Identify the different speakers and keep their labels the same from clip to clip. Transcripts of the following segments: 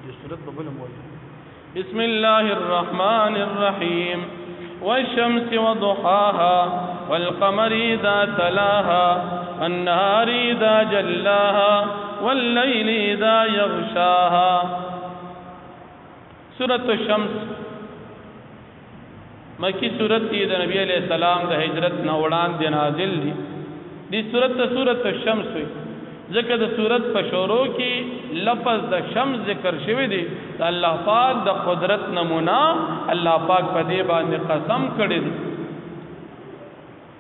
Speaker 1: دې سورۃ په بل موضوع.
Speaker 2: بسم الله الرحمن الرحيم والشمس وضحاها والقمر إذا تلاها والنهار إذا جلاها والليل إذا يغشاها. سورۃ الشمس مکی سورۃ دی نبی علیہ السلام د هجرت نه وړاندې نازل دي. دی سورۃ الشمس ذکر د سورۃ په شروع کې لفظ د شمس ذکر شوی دی. د الله پاک د قدرت نمونه الله پاک په دې باندې قسم کړی دی.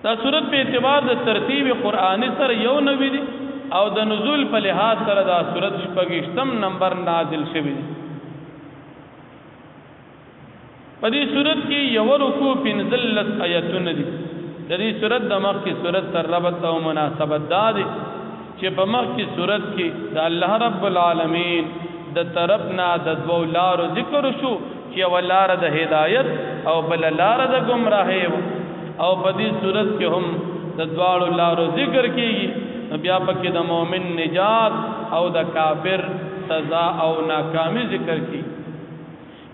Speaker 2: دا سورۃ په اعتبار د ترتیب قرآنی سره یو نوی دی او د نزول په لحاظ سره دا سورۃ شپږشتم نمبر نازل شوی دی. په دې سورۃ کې یو رکوع 15 آیتونه دي. د دې سورۃ د مخ کې سورۃ تر ربط او مناسبت ده چې په مخ کې سورۃ کې د الله رب العالمین د طرفنا د دوو لارو ذکر شو چې ولاره د هدایت او بل لاره د گمراهی او په دې سورۃ کې هم د دوالو لارو ذکر کیږي. بیا پکې د مؤمن نجات او د کافر سزا او ناکامی ذکر کیږي.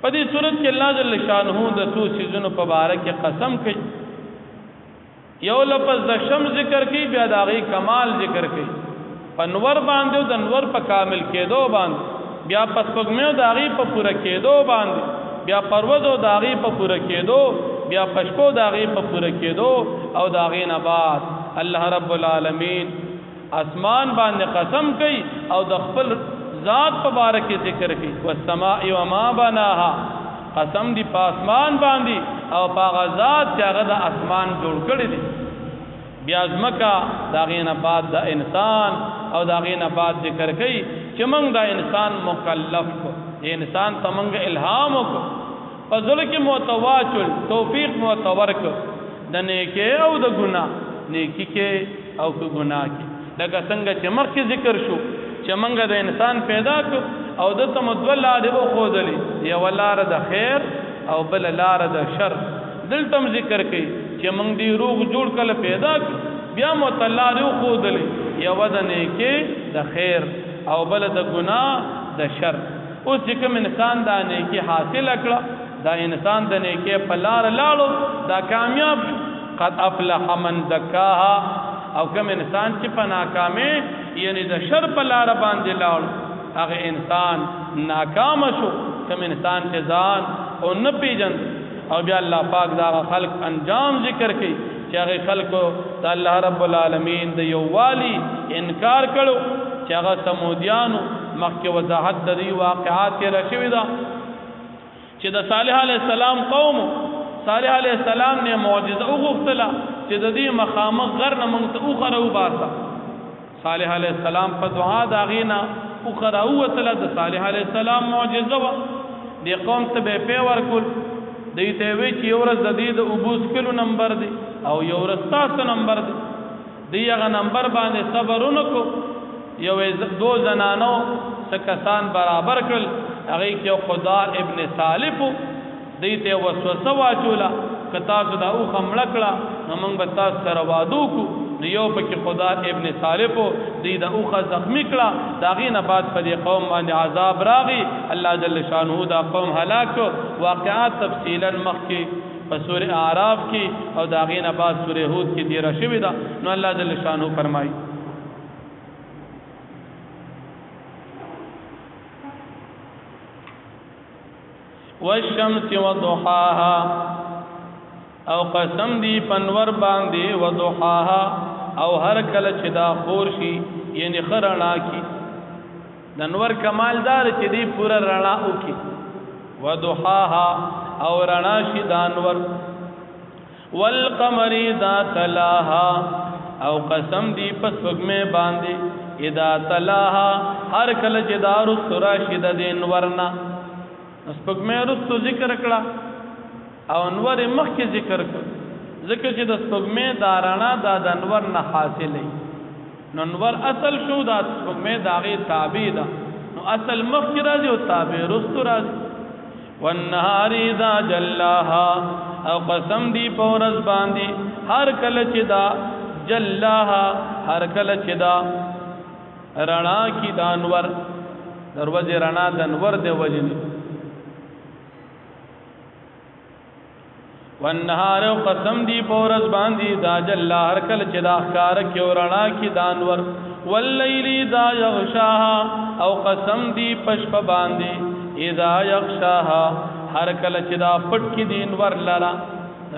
Speaker 2: په دې سورۃ کې الله جل شانه د تو سيزونو په باره کې قسم کوي. یو لفظ د شمس ذکر کوي، بیا د هغه کمال ذکر کوي. په نور باندې د نور په کامل کېدو باندې، بیا په سپوږمۍ د هغه په پوره کېدو باندې، بیا پرواز د هغه په پوره کېدو، بیا پښپو د هغه په پوره کېدو او د هغه نه بعد الله رب العالمین اسمان باندې قسم کوي او د خپل ذات مبارک ذکر کوي. والسماء وما بناها، قسم دی په اسمان باندې او په غزاد چې هغه د اسمان جوړ کړی دی. بیا ځمکه داغې نه بعد د انسان او داغې نه بعد ذکر کوي چې موږ د انسان مکلف کو، انسان ته موږ الهام وکړو، په زړه کې متواچل توفیق متور کو د نیکی او د ګناه، نیکی کې او کو ګناه کې. لکه څنګه چې مخکې ذکر شو چې موږ د انسان پیدا کو او د تمدول لاره او خودلی یو لاره د خیر او بل لاره د شر. دلته ذکر کوي چې موږ دی روح جوړ کله پیدا کو، بیا متلاره او خودلی یو د نیکی د خیر او بل د ګناه د شر. اوس چې کوم انسان دا نیکی حاصل کړه، دا انسان د نیکی په لار لاړو، دا کامیاب شو. قد افلح من زکاها. او کوم انسان چې په ناکامه یعنی د شر په لار باندې لاړ، هغه انسان ناکام شو. کوم انسان چې ځان او نه پیژن او بیا الله پاک دا خلق انجام ذکر کوي چې هغه خلقو د الله رب العالمین د یو والی انکار کړو چې هغه سمودیانو مخکې وضاحت د دې واقعات کې راشي ده چې د صالح علیه السلام قوم صالح علیه السلام نے معجزه وغوښتله چې د دې مخامخ غر نه مونږ ته اوخره وباسه. صالح علیه السلام په دعا د هغې نه اوخره ووتله. د صالح علیه السلام معجزه وه، دې قوم ته به یې پی ورکول. دوی ته یې وی چې یو ورځ د دې د اوبو څکلو نمبر دی او یو ورځ ستاسو نمبر دی. دوی هغه نمبر باندې صبر ونه کړو. یو دو زنانو څه کسان برابر کړل، هغې کې یو خدار ابن صالح و. دوی ته وسوسه واچوله که تاسو دا اوښه مړه کړه نو موږ به تاسو سره واده وکړو. نو یو پکې خدار ابن صالح و، دوی دا اوښه زخمي کړه. د هغې نه بعد په دې قوم باندې عذاب راغی. الله جل شانه دا قوم هلاک کړو. واقعات تفصیلا مخکې په سورې اعراف کې او د هغې نه بعد سورې هود کې تېره شوې ده. نو الله جل شانه فرمایي والشمس وضحاها، او قسم دی پنور باندې وضحاها او هر کله چې دا خور شي یعنی خرنا کی. د نور کمال دار چې دی پورا رڼا وکي. وضحاها او رڼا شي د انور. والقمر اذا تلاها، او قسم دی پس وګمه باندې اذا تلاها هر کله چې دا رسرا شي د انورنا. سپوږمۍ رستو ذکر کړه او انور مخکې ذکر کړ، ذکر چې د سپوږمۍ دا رڼا دا د انور نه حاصلې. نو انور اصل شو، دا سپوږمۍ د هغې تابع ده. نو اصل مخکې راځي او تابع رستو راځي. والنهار اذا جلاها، او قسم دی په ورځ باندې هر کله چې دا جلاها، هر کله چې دا رڼا کی د انور دروازه رڼا د انور دی وجنی والنهار قسم دی پورز باندې دا جل هر کل چې دا ښکار کې ورنا کې دانور واللیل دا یغشاها او قسم دی پشپ باندې اذا یغشاها هر کل چې دا پټ کې دین ور لرا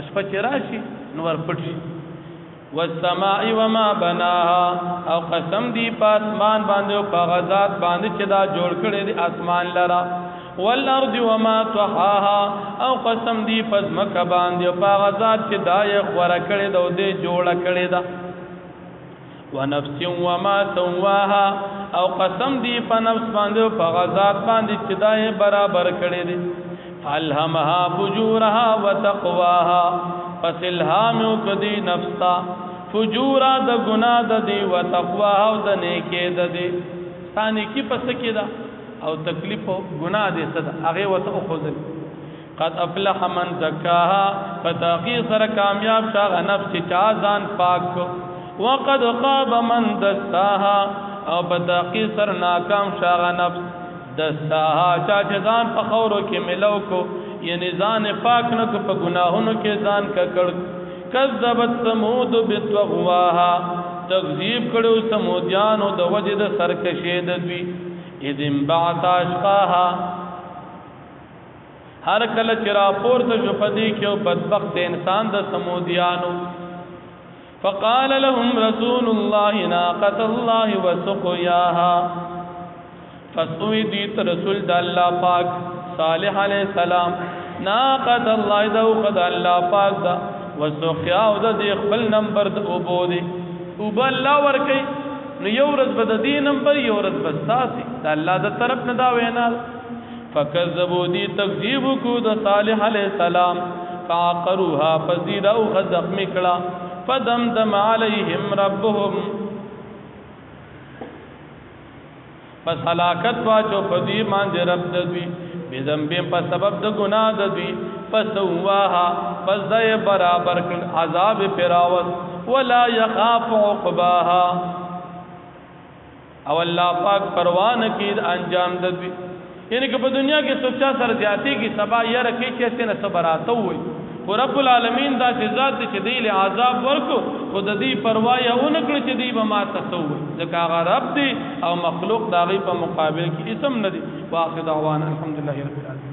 Speaker 2: شپه چې راشي نور پټ شي والسماء وما بناها او قسم دی په اسمان باندې او په غزاد باندې چې دا جوړ کړي دی اسمان لرا والارض وما طحاها او قسم دی پس مکه باندې او په غزاد چې دا یې خورا کړي دا دې جوړ کړي دا ونفس وما سواها او قسم دی په نفس باندې او په غزاد باندې چې دا یې برابر کړي دی فالهمها فجورها وتقواها پس الهام کدی نفسا فجورا د گناہ د دی وتقواها او د نیکی د دی ثانی کی پس کی دا او تکلیف او گناہ دې صدا هغه وته خوذل قد افلح من زکاها فتاقی سر کامیاب شاغ نفس چا ځان پاک کو وقد خاب من دساها او فتاقی سر ناکام شاغ نفس دساها چا ځان په خورو کې ملو کو یعنی ځان پاک نه کو په گناهونو کې ځان کا کړ کذبت ثمود بتغواها تکذیب کړو سمودیانو د وجه د سرکشی د دوی اذن بعث اشقاها هر کله چې را پورته شو پدې کې بدبخت انسان د سمودیانو فقال لهم رسول الله ناقة الله وسقياها فسوی دیت رسول د الله پاک صالح علیہ السلام ناقة الله دو قد الله پاک دا وسقیا او د خپل نمبر د اوبو دی اوب الله ورکی نو یو ورځ بد دی نمبر یو ورځ بستاسي د الله د طرف نه دا وینا فکذبوا دی تکذیب کو د صالح علیہ السلام فعقروها فزیدا او زخمی کړه فدمدم علیہم ربهم پس حلاکت واچو پدی مان دے رب دوی بذنبیم پس سبب د گناہ دوی پس واها پس دای برابر کړ عذاب پراوت ولا يخاف عقباها او الله پاک پروان کی انجام دوی یعنی کہ په دنیا کې سوچا سر زیاتی کی سبا یې رکھی چې څنګه صبراتو وي خو رب العالمین دا ذات چې دی له عذاب ورکو خود دې پروا یې اونکړي چې دی به ما تسو ځکه هغه رب دی او مخلوق داغي په مقابل کې اسم ندي واخر دعوانا الحمدلله رب العالمین